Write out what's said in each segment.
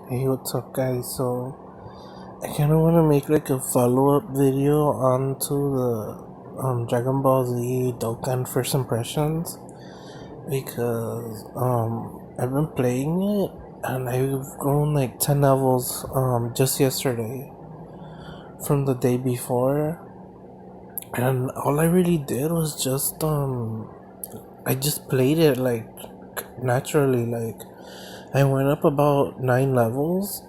Hey, what's up, guys? So, I kind of want to make like a follow-up video onto the Dragon Ball Z Dokkan First Impressions because I've been playing it and I've grown like 10 levels just yesterday from the day before, and all I really did was just I just played it like naturally. Like, I went up about 9 levels.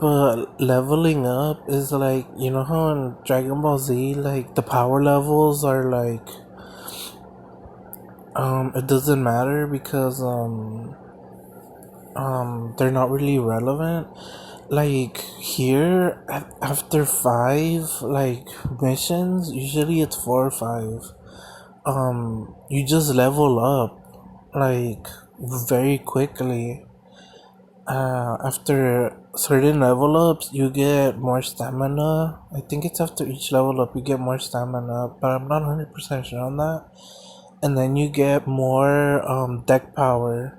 But leveling up is like, you know how in Dragon Ball Z, like the power levels are like, it doesn't matter because they're not really relevant. Like here, after 5 like missions, usually it's 4 or 5. You just level up like very quickly. After certain level ups, you get more stamina. I think it's after each level up you get more stamina, but I'm not 100% sure on that. And then you get more deck power.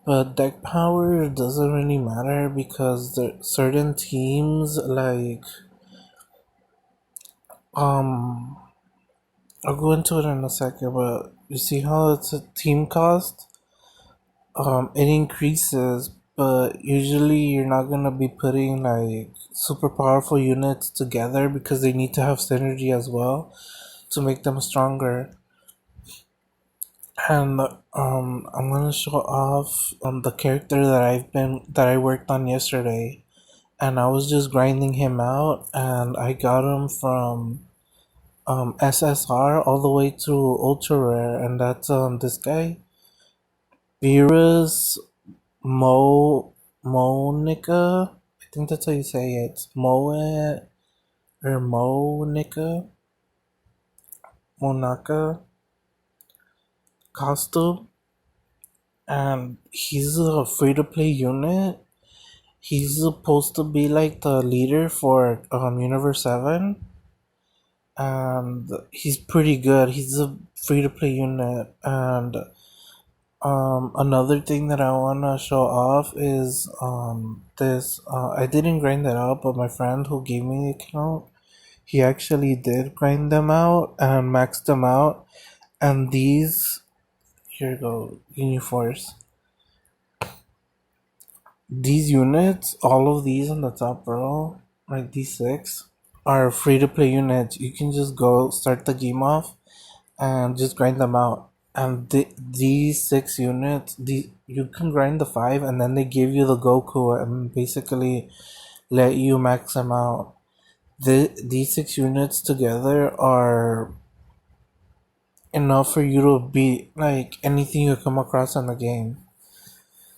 But deck power doesn't really matter because there certain teams like um I'll go into it in a second, but you see how it's a team cost? It increases, but usually you're not gonna be putting like super powerful units together because they need to have synergy as well to make them stronger. And I'm gonna show off the character that I worked on yesterday, and I was just grinding him out, and I got him from SSR all the way to ultra rare, and that's this guy, Beerus Monica. I think that's how you say it. Moe or Monica Monaka costume, and he's a free to play unit. He's supposed to be like the leader for Universe 7, and he's pretty good. He's a free to play unit, and another thing that I wanna show off is this. I didn't grind it out, but my friend who gave me the account, he actually did grind them out and maxed them out. And these, here you go, Ginyu Force. These units, all of these on the top row, like these 6, are free to play units. You can just go start the game off and just grind them out. And these 6 units, you can grind the 5, and then they give you the Goku and basically let you max them out. These 6 units together are enough for you to beat like anything you come across in the game.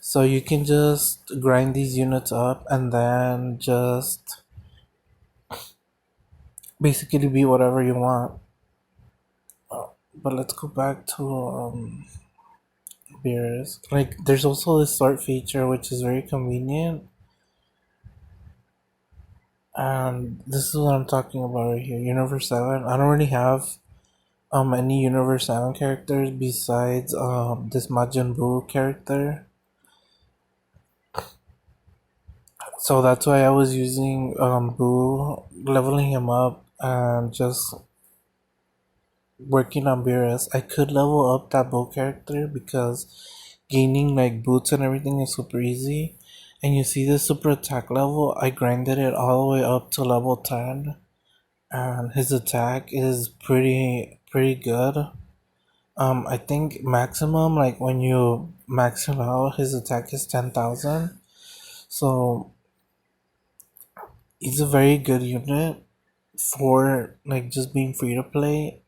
So you can just grind these units up and then just basically beat whatever you want. But let's go back to beers. Like, there's also this sort feature which is very convenient, and this is what I'm talking about right here. Universe 7. I don't really have any Universe 7 characters besides this Majin Buu character. So that's why I was using Buu, leveling him up and just working on Beerus. I could level up that Buu character because gaining like boots and everything is super easy. And you see the super attack level, I grinded it all the way up to level 10, and his attack is pretty good. I think maximum, like when you max him out, his attack is 10,000. So he's a very good unit for like just being free to play.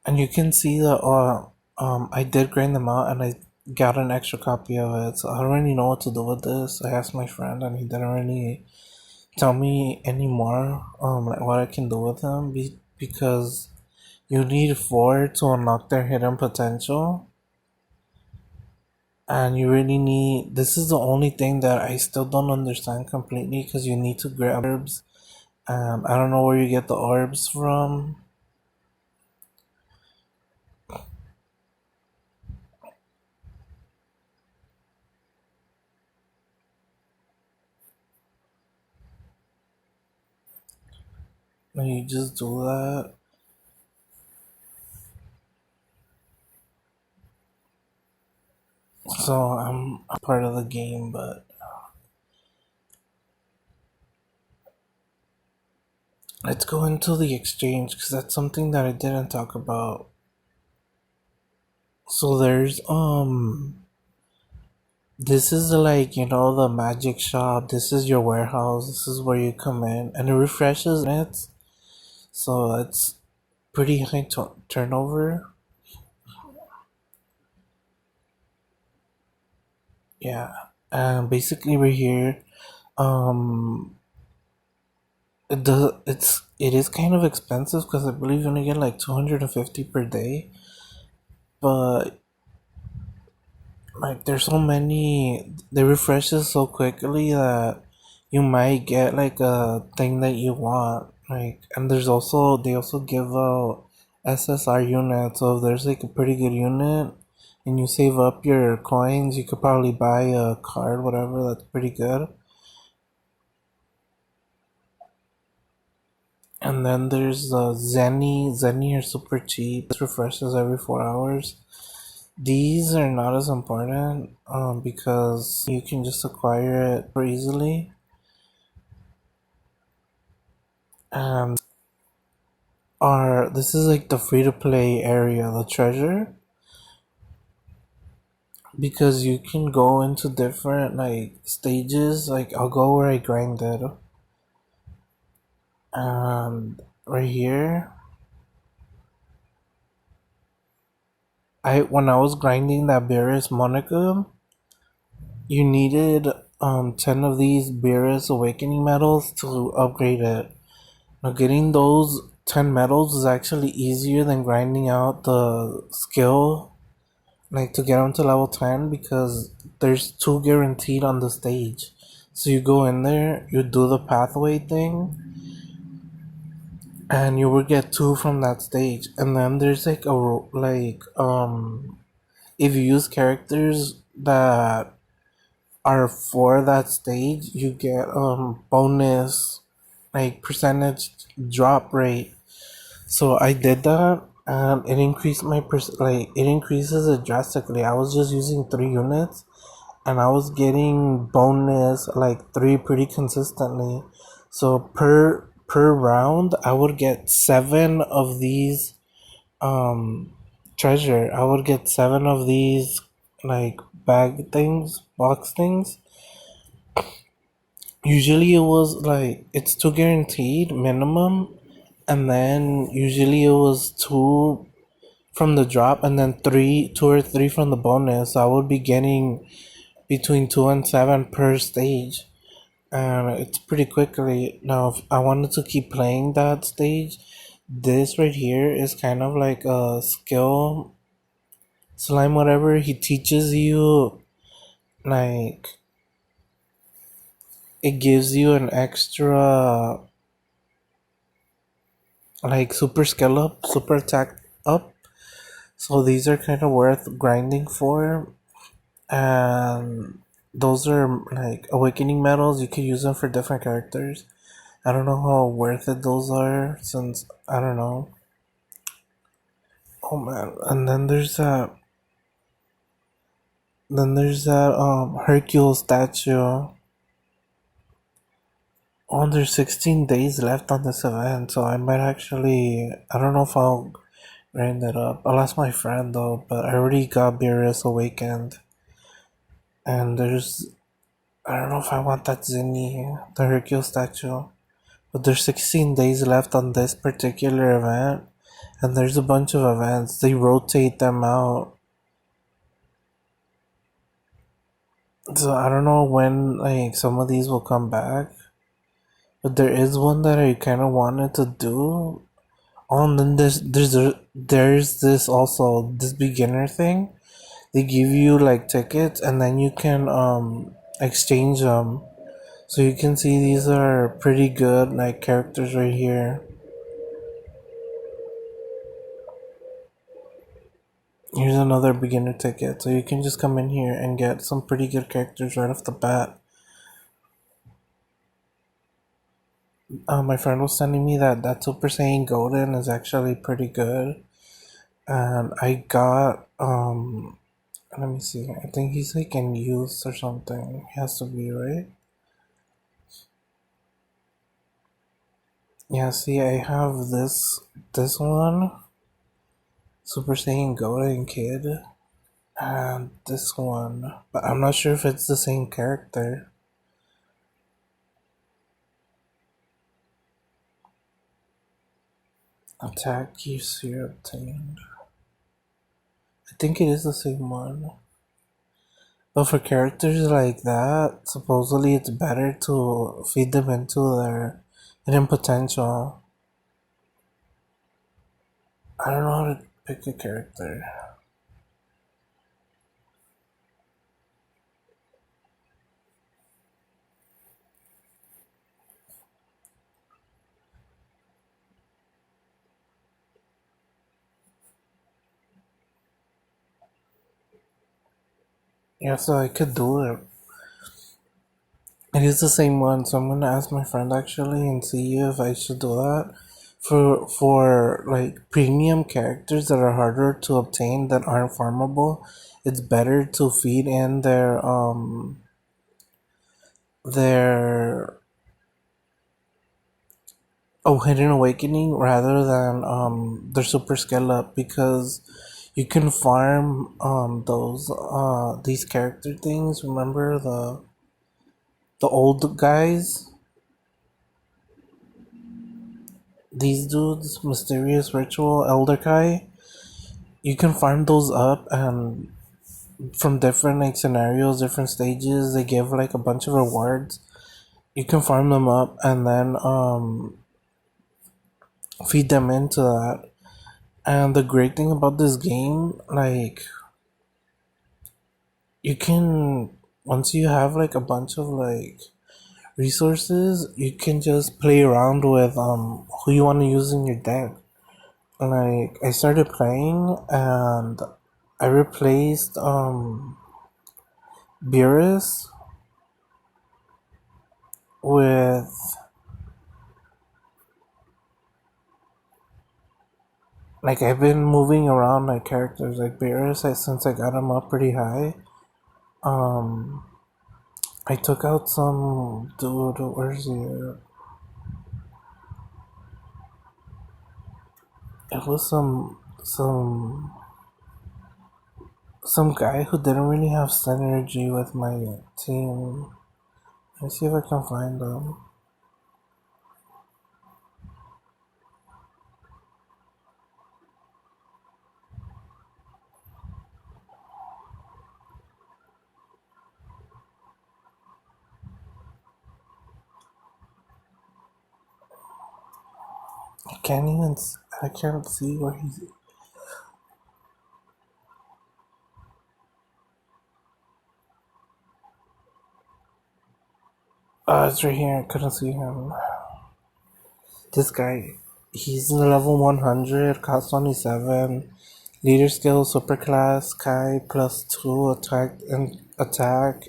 And you can see that I did grind them out and I got an extra copy of it. So I don't really know what to do with this. I asked my friend and he didn't really tell me anymore like what I can do with them because you need 4 to unlock their hidden potential. And you really need, this is the only thing that I still don't understand completely, because you need to grab orbs. I don't know where you get the orbs from. and you just do that. So I'm a part of the game, but let's go into the exchange because that's something that I didn't talk about. So there's this is like, you know, the magic shop. This is your warehouse. This is where you come in, and it refreshes minutes. So it's pretty high turnover. Yeah, and basically we're here. Um, it is kind of expensive because I believe you only get like 250 per day, but like there's so many, they refreshes so quickly that you might get like a thing that you want. Like, and there's also, they also give out SSR units. So if there's like a pretty good unit and you save up your coins, you could probably buy a card, whatever, that's pretty good. And then there's Zenny. Zenny are super cheap. This refreshes every 4 hours. These are not as important because you can just acquire it pretty easily. And this is like the free to play area, the treasure, because you can go into different like stages. Like I'll go where I grinded, and right here, when I was grinding that Beerus Monica, you needed 10 of these Beerus Awakening medals to upgrade it. Now getting those 10 medals is actually easier than grinding out the skill, like to get them to level 10, because there's 2 guaranteed on the stage. So you go in there, you do the pathway thing, and you will get 2 from that stage. And then there's like if you use characters that are for that stage, you get bonus like percentage drop rate. So I did that, and it increased my it increases it drastically. I was just using 3 units, and I was getting bonus like 3 pretty consistently. So per round, I would get 7 of these treasure. I would get 7 of these like box things. Usually it was like it's 2 guaranteed minimum, and then usually it was 2 from the drop, and then 2 or 3 from the bonus. So I would be getting between 2 and 7 per stage, and it's pretty quickly. Now, if I wanted to keep playing that stage, this right here is kind of like a skill slime. Whatever he teaches you, like it gives you an extra like super skill up, super attack up. So these are kind of worth grinding for, and those are like awakening medals. You could use them for different characters. I don't know how worth it those are, since I don't know. Oh man, and then there's that Hercule statue. Oh, there's 16 days left on this event, so I might actually, I don't know if I'll grind it up. I'll ask my friend though, but I already got Beerus Awakened. And I don't know if I want that Zinni, the Hercule statue. But there's 16 days left on this particular event, and there's a bunch of events. They rotate them out. So I don't know when like some of these will come back. But there is one that I kind of wanted to do. Oh, and then there's this also, this beginner thing. They give you like tickets, and then you can exchange them. So you can see these are pretty good like characters right here. Here's another beginner ticket, so you can just come in here and get some pretty good characters right off the bat. My friend was telling me that that Super Saiyan Golden is actually pretty good, and I got let me see. I think he's like in use or something. He has to be, right? Yeah. See, I have this one, Super Saiyan Golden Kid, and this one, but I'm not sure if it's the same character. Attack you see obtained. I think it is the same one. But for characters like that, supposedly it's better to feed them into their hidden potential. I don't know how to pick a character. Yeah, so I could do it. It is the same one, so I'm gonna ask my friend actually and see if I should do that. For like premium characters that are harder to obtain that aren't farmable, it's better to feed in their hidden awakening rather than their super skill up, because you can farm those these character things. Remember the old guys, these dudes, mysterious ritual elder kai. You can farm those up, and from different like scenarios, different stages, they give like a bunch of rewards. You can farm them up and then feed them into that. And the great thing about this game, like, you can, once you have like a bunch of like resources, you can just play around with who you want to use in your deck. Like, I started playing and I replaced Beerus with, like, I've been moving around like characters like Beerus since I got him up pretty high. um I took out some dude, where's he at? It was some guy who didn't really have synergy with my team. Let's see if I can find him. I can't even. I can't see where he's. It's right here. I couldn't see him. This guy. He's in level 100, cost 27. Leader skill superclass Kai plus 2 attack,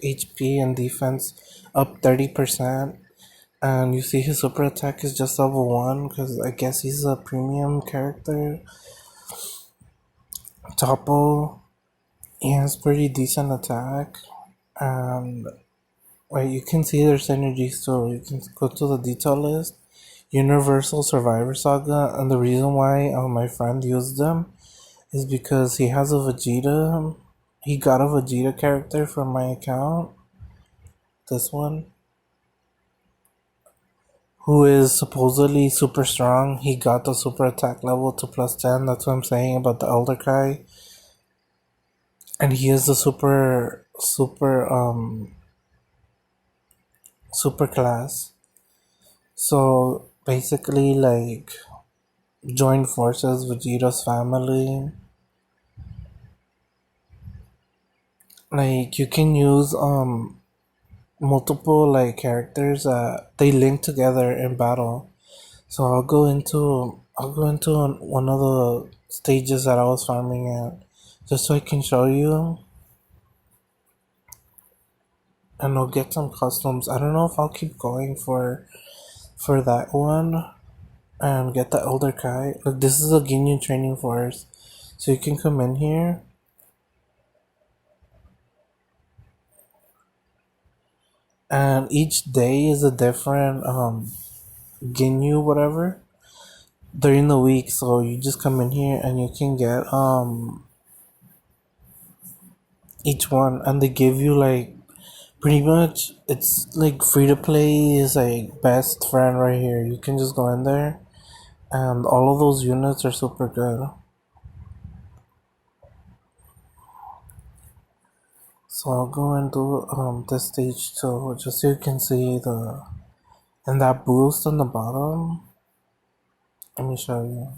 HP and defense up 30%. And you see his super attack is just level 1 because I guess he's a premium character. Topple, he has pretty decent attack. And wait, you can see their synergies too. You can go to the detail list. Universal Survivor Saga, and the reason why my friend used them is because he has a Vegeta. He got a Vegeta character from my account. This one, who is supposedly super strong. He got the super attack level to plus 10. That's what I'm saying about the Elder Kai. And he is the super class. So basically, like, join forces Vegeta's family. Like, you can use multiple like characters they link together in battle. So I'll go into one of the stages that I was farming at, just so I can show you, and I'll get some customs. I don't know if I'll keep going for for that one and get the Elder Kai. Like, this is a Ginyu training force. So you can come in here. And each day is a different Ginyu whatever during the week. So you just come in here and you can get each one, and they give you like pretty much it's like free to play is like best friend right here. You can just go in there and all of those units are super good. So I'll go and do this stage too, just so you can see the and that boost on the bottom. Let me show you.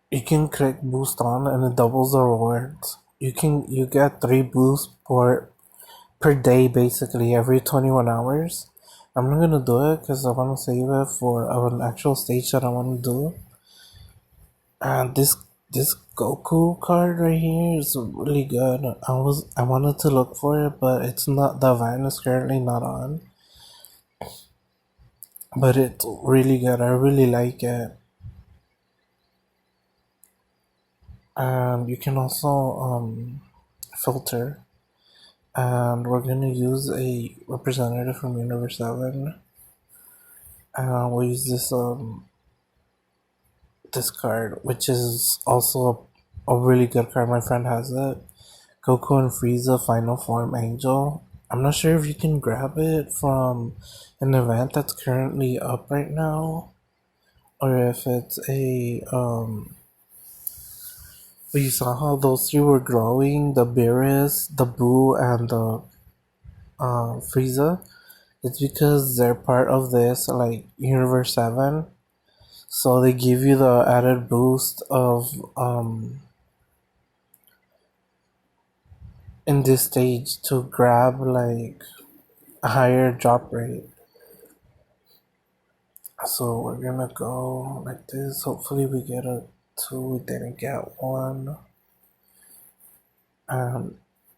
You can click boost on and it doubles the rewards. You get 3 boosts per day basically every 21 hours. I'm not gonna do it because I want to save it for an actual stage that I want to do. And this Goku card right here is really good. I wanted to look for it, but it's not. The van is currently not on. But it's really good. I really like it. And you can also filter. And we're gonna use a representative from Universe 7. And we'll use this card, which is also a really good card. My friend has it. Goku and Frieza Final Form Angel. I'm not sure if you can grab it from an event that's currently up right now, or if it's a but you saw how those 3 were growing, the Beerus, the Boo, and the Frieza. It's because they're part of this like Universe 7. So they give you the added boost of in this stage to grab like a higher drop rate. So we're gonna go like this. Hopefully we get a 2. We didn't get 1.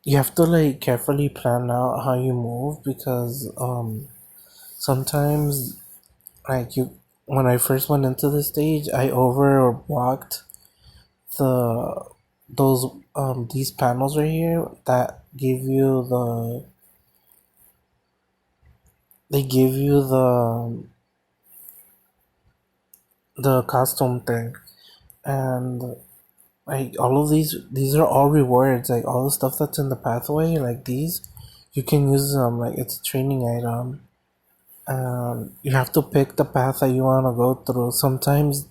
You have to like carefully plan out how you move because sometimes like you when I first went into the stage I overwalked the those these panels right here that give you the costume thing, and like all of these are all rewards. Like all the stuff that's in the pathway, like these you can use them like it's a training item. You have to pick the path that you want to go through. Sometimes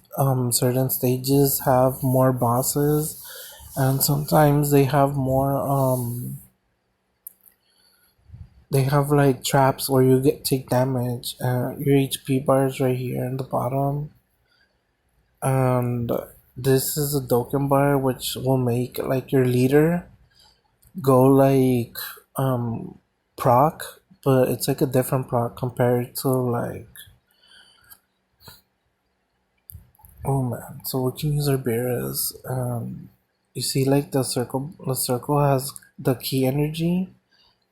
certain stages have more bosses, and sometimes they have like traps where you take damage. Your HP bar is right here in the bottom, and this is a Dokkan bar which will make like your leader go like proc, but it's like a different proc compared to like oh man. So we can use our beers. You see like the circle has the key energy,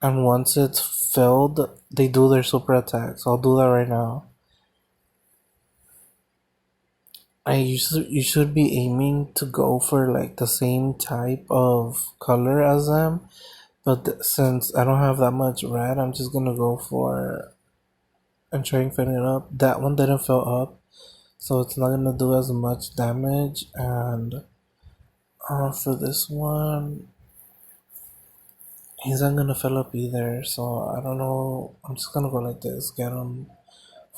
and once it's filled they do their super attack. So I'll do that right now. You should be aiming to go for like the same type of color as them, but since I don't have that much red, I'm just gonna go for and try and fill it up. That one didn't fill up, so it's not gonna do as much damage. And for this one, he's not gonna fill up either. So I don't know. I'm just gonna go like this. Get him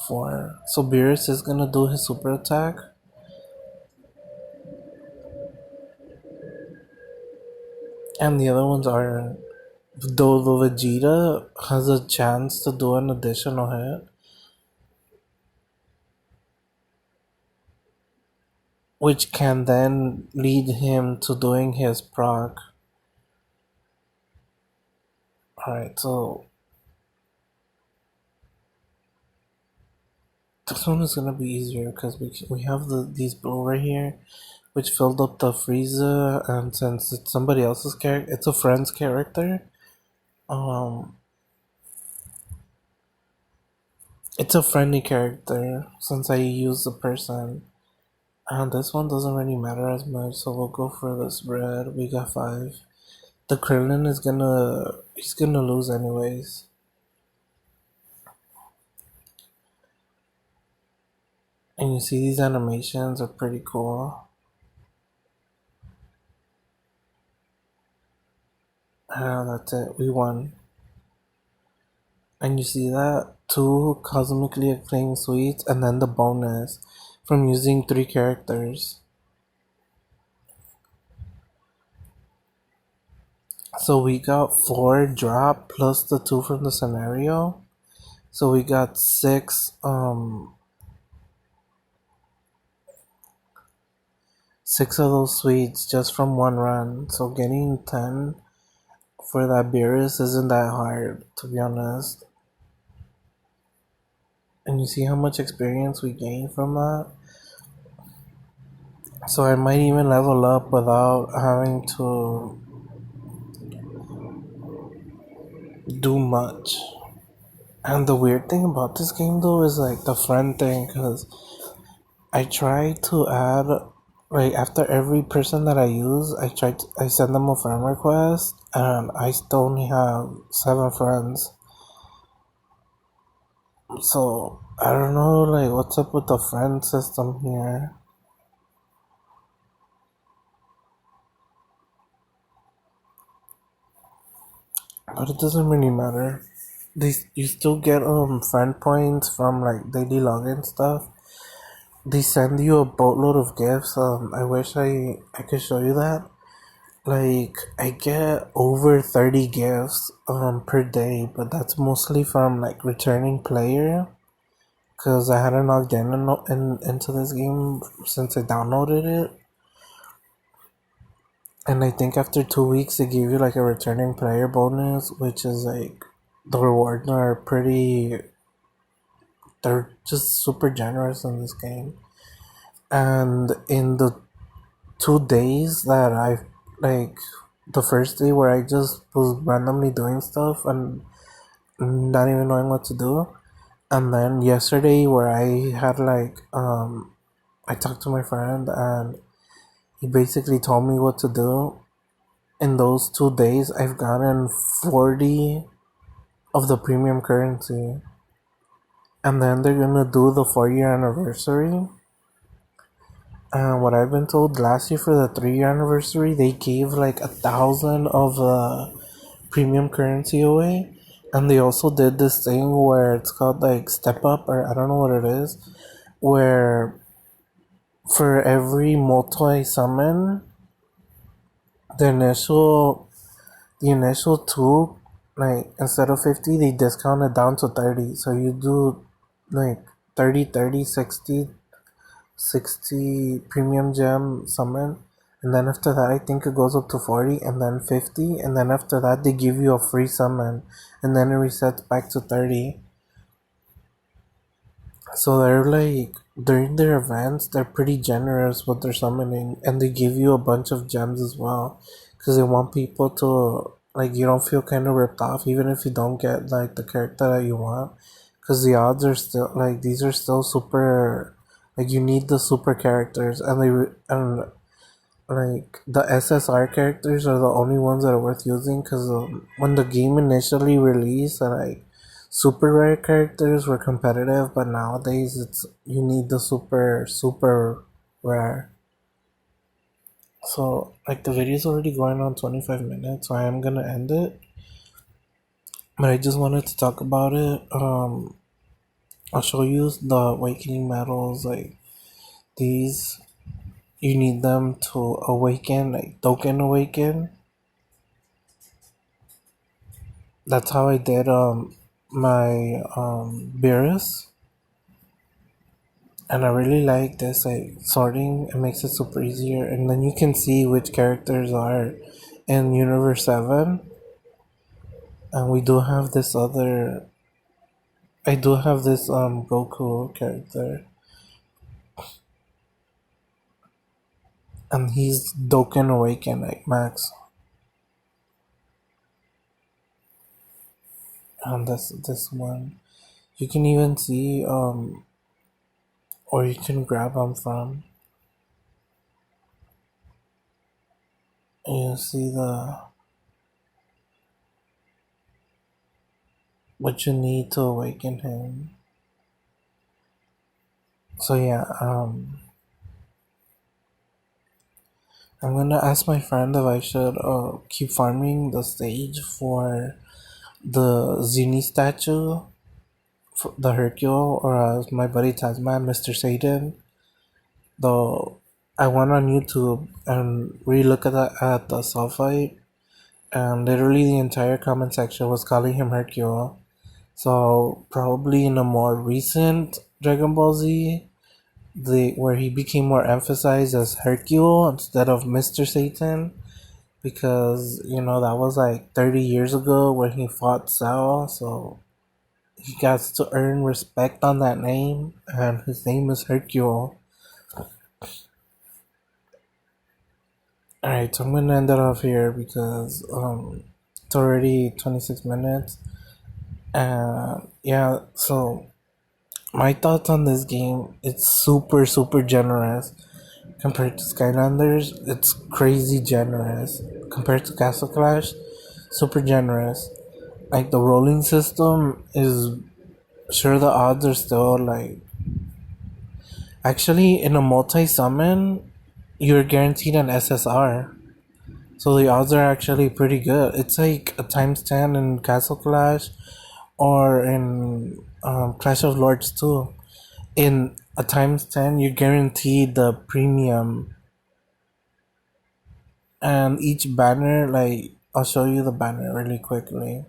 4. So Beerus is gonna do his super attack. And the other ones are though the Vegeta has a chance to do an additional hit, which can then lead him to doing his proc. Alright, so this one is gonna be easier because we have these blue right here, which filled up the freezer. And since it's somebody else's character, it's a friend's character. Um, it's a friendly character since I use the person. And this one doesn't really matter as much, so we'll go for this red. We got 5. The Krillin he's gonna lose anyways. And you see these animations are pretty cool. And that's it, we won. And you see that? 2 cosmically acclaimed sweets and then the bonus from using 3 characters. So we got 4 drop plus the 2 from the scenario. So we got 6 of those sweets just from one run. So getting 10 for that Beerus isn't that hard, to be honest. And you see how much experience we gain from that? So I might even level up without having to do much. And the weird thing about this game though is like the friend thing, because I try to add, like after every person that I use, I send them a friend request, and I still only have 7 friends. So I don't know, like what's up with the friend system here. But it doesn't really matter. You still get friend points from like daily login stuff. They send you a boatload of gifts. I wish I could show you that. Like I get over 30 gifts per day, but that's mostly from like returning player. Cause I hadn't logged into this game since I downloaded it. And I think after 2 weeks they give you like a returning player bonus, which is like the rewards are they're just super generous in this game. And in the 2 days that I like the first day where I just was randomly doing stuff and not even knowing what to do, and then yesterday where I had like I talked to my friend and he basically told me what to do. In those 2 days I've gotten 40 of the premium currency, and then they're gonna do the 4-year anniversary. And what I've been told, last year for the 3-year anniversary they gave like 1,000 of premium currency away. And they also did this thing where it's called like step up, or I don't know what it is, where for every multi summon, the initial 2, like instead of 50 they discount it down to 30. So you do like 30, 30, 60 premium gem summon, and then after that I think it goes up to 40, and then 50, and then after that they give you a free summon, and then it resets back to 30. So they're like, during their events they're pretty generous with their summoning, and they give you a bunch of gems as well, because they want people to, like, you don't feel kind of ripped off even if you don't get like the character that you want, because the odds are still like, these are still super, like you need the super characters, and and like the SSR characters are the only ones that are worth using, because when the game initially released, like super rare characters were competitive, but nowadays it's, you need the super rare. So like the video is already going on 25 minutes, so I am gonna end it, but I just wanted to talk about it. I'll show you the awakening medals. Like these, you need them to awaken, like Dokkan awaken. That's how I did my Beerus. And I really like this, like sorting. It makes it super easier, and then you can see which characters are in Universe 7. And we do have this other, I do have this Goku character. and he's Dokkan Awaken like Max. And this one. You can even see or you can grab them from. And you see the what you need to awaken him. So yeah, I'm gonna ask my friend if I should keep farming the stage for the Zuni statue, for the Hercule, or as my buddy Tasman, Mr. Satan. Though I went on YouTube and re-look at the sulfite, and literally the entire comment section was calling him Hercule. So probably in a more recent Dragon Ball Z, where he became more emphasized as Hercule instead of Mr. Satan, because that was like 30 years ago when he fought Cell, so he got to earn respect on that name, and his name is Hercule. Alright, so I'm gonna end it off here because it's already 26 minutes, and yeah, so my thoughts on this game, it's super super generous compared to Skylanders. It's crazy generous compared to Castle Clash. Super generous. Like the rolling system is, sure, the odds are still like, actually in a multi summon you're guaranteed an SSR. So the odds are actually pretty good. It's like a times 10 in Castle Clash or in Clash of Lords too. In a times 10 you're guaranteed the premium, and each banner, like I'll show you the banner really quickly.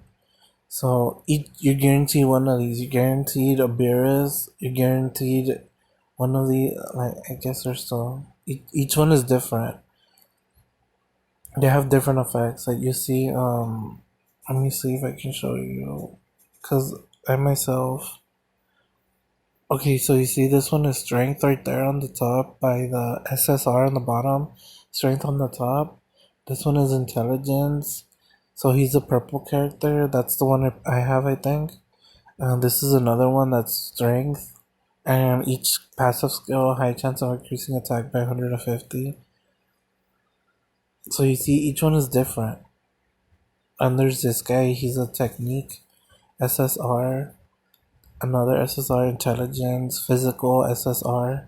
So you're guaranteed one of these. You're guaranteed a Beerus. You're guaranteed one of the, like, I guess there's still each one is different. They have different effects. Like you see, let me see if I can show you, cause I myself. Okay, so you see this one is strength right there on the top by the SSR on the bottom, strength on the top. This one is intelligence. So he's a purple character. That's the one I have, I think. This is another one that's strength. And each passive skill, high chance of increasing attack by 150. So you see, each one is different. And there's this guy, he's a technique SSR. Another SSR, intelligence, physical SSR.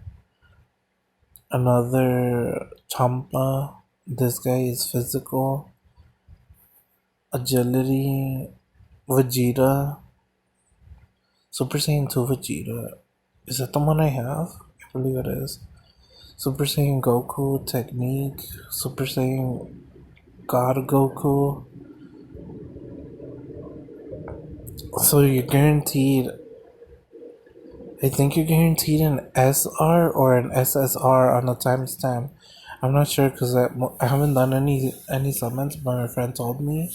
Another Champa. This guy is physical. Agility. Vegeta. Super Saiyan 2 Vegeta. Is that the one I have? I believe it is. Super Saiyan Goku technique. Super Saiyan God Goku. So you're guaranteed, I think you're guaranteed an SR or an SSR on a timestamp. I'm not sure because I haven't done any summons, but my friend told me.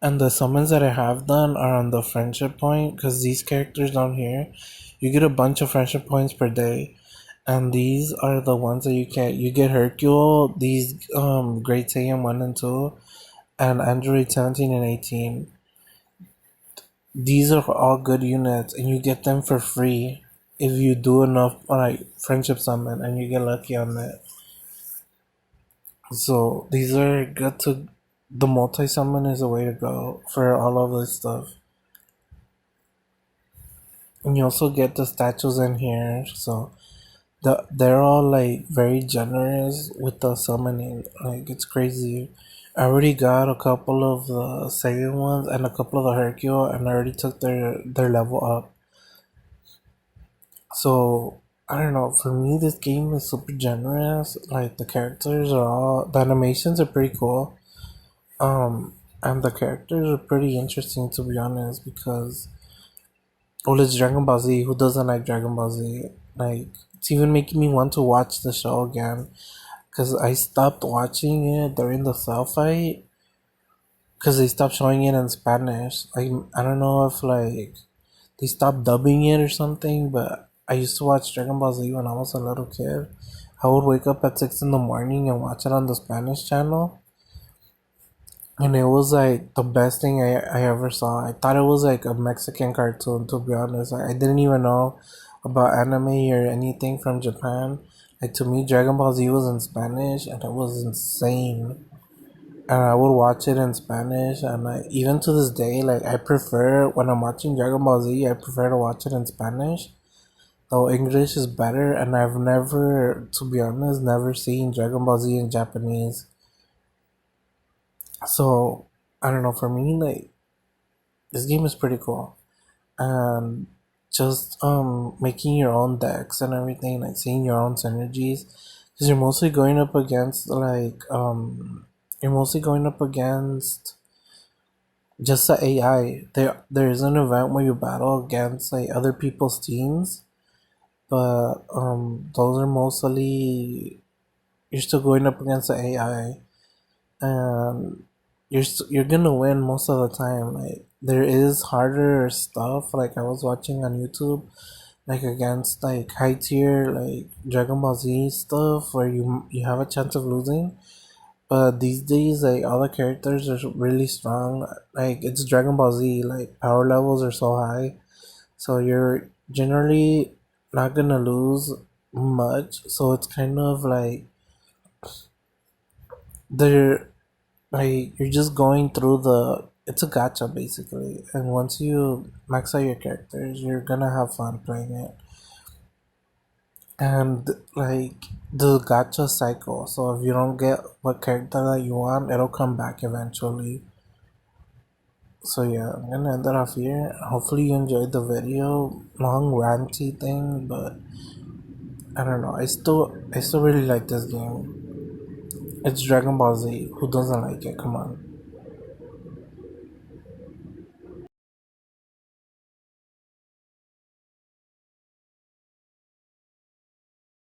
And the summons that I have done are on the friendship point, because these characters down here, you get a bunch of friendship points per day. And these are the ones that you get. You get Hercule, these Great Saiyan 1 and 2, and Android 17 and 18. These are all good units, and you get them for free if you do enough like friendship summon and you get lucky on that. So these are good to, the multi summon is the way to go for all of this stuff. And you also get the statues in here, so they're all like very generous with the summoning. Like it's crazy. I already got a couple of the Saiyan ones and a couple of the Hercule, and I already took their level up. So I don't know. For me, this game is super generous. Like the characters are all, the animations are pretty cool. And the characters are pretty interesting, to be honest, because, well, it's Dragon Ball Z. Who doesn't like Dragon Ball Z? Like, it's even making me want to watch the show again, because I stopped watching it during the Cell fight because they stopped showing it in Spanish. Like, I don't know if like they stopped dubbing it or something, but I used to watch Dragon Ball Z when I was a little kid. I would wake up at 6 in the morning and watch it on the Spanish channel. And it was like the best thing I ever saw. I thought it was like a Mexican cartoon, to be honest. I didn't even know about anime or anything from Japan. Like, to me, Dragon Ball Z was in Spanish, and it was insane. And I would watch it in Spanish, and even to this day, like, I prefer, when I'm watching Dragon Ball Z, I prefer to watch it in Spanish. Though English is better, and I've never, to be honest, never seen Dragon Ball Z in Japanese. So, I don't know, for me, like, this game is pretty cool. And just making your own decks and everything, like seeing your own synergies, because you're mostly going up against just the AI. There is an event where you battle against like other people's teams, but those are mostly, you're still going up against the AI, and you're gonna win most of the time. Like, there is harder stuff, like I was watching on YouTube, like against like high tier like Dragon Ball Z stuff, where you have a chance of losing. But these days, like, all the characters are really strong. Like, it's Dragon Ball Z, like power levels are so high, so you're generally not gonna lose much. So it's kind of like they're like, you're just going through the, it's a gacha basically, and once you max out your characters, you're gonna have fun playing it. And like, the gacha cycle, so if you don't get what character that you want, it'll come back eventually. So yeah, I'm gonna end it off here. Hopefully you enjoyed the video. Long ranty thing, but I don't know, I still really like this game. It's Dragon Ball Z. Who doesn't like it? Come on.